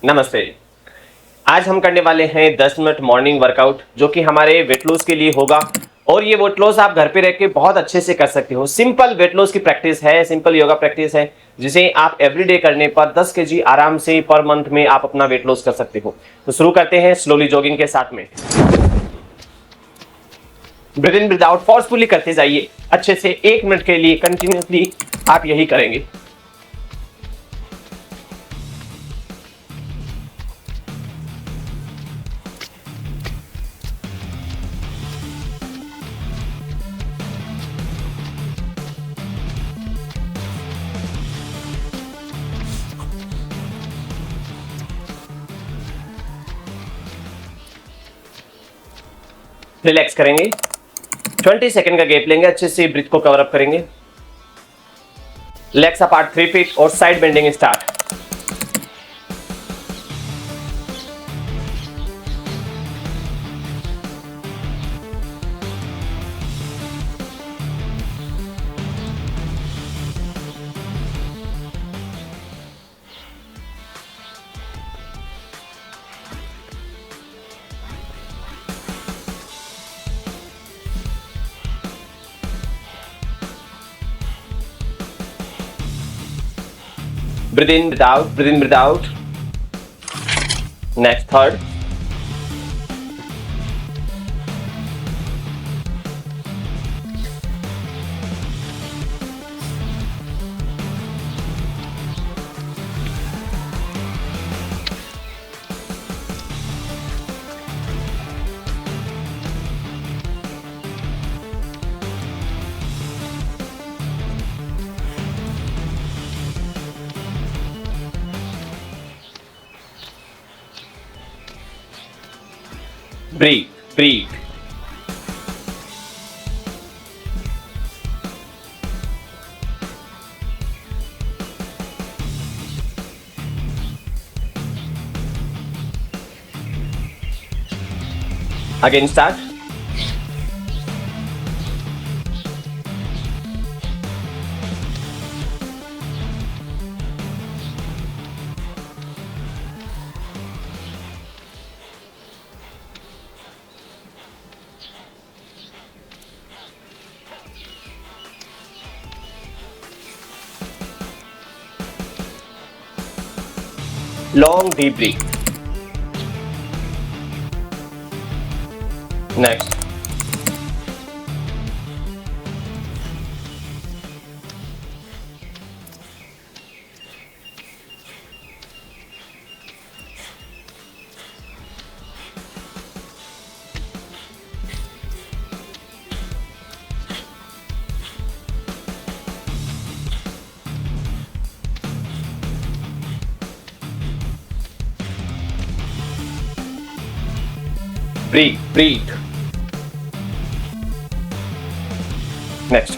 नमस्ते। आज हम करने वाले हैं 10 मिनट मॉर्निंग वर्कआउट जो कि हमारे वेट लॉस के लिए होगा और ये वेट लॉस आप घर पे रह के बहुत अच्छे से कर सकते हो। सिंपल वेट लॉस की प्रैक्टिस है, सिंपल योगा प्रैक्टिस है जिसे आप एवरीडे करने पर 10 केजी आराम से पर मंथ में आप अपना वेट लॉस कर सकते हो। तो शुरू करते हैं स्लोली जॉगिंग के साथ में। ब्रीथ इन ब्रीथ आउट फोर्सफुली करते जाइए अच्छे से 1 मिनट के लिए कंटिन्यूसली आप यही करेंगे। रिलैक्स करेंगे, 20 सेकंड का गैप लेंगे, अच्छे से ब्रीथ को कवर अप करेंगे। लेग्स अपार्ट 3 फीट और side bending start. Breathe in, breathe out, breathe in, breathe out. Next, third. Breathe, breathe. Again, start. Long deep breath. Next. Breathe, breathe. Next.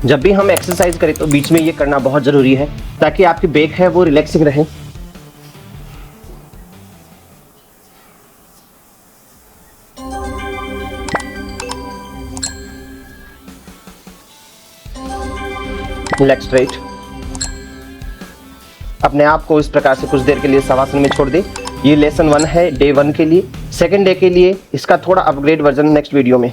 जब भी हम exercise करें तो बीच में ये करना बहुत ज़रूरी है ताकि आपकी बैक है वो रिलैक्सिंग रहे। Leg straight. अपने आप को इस प्रकार से कुछ देर के लिए शवासन में छोड़ दें। ये लेसन 1 है डे 1 के लिए। सेकंड डे के लिए इसका थोड़ा अपग्रेड वर्जन नेक्स्ट वीडियो में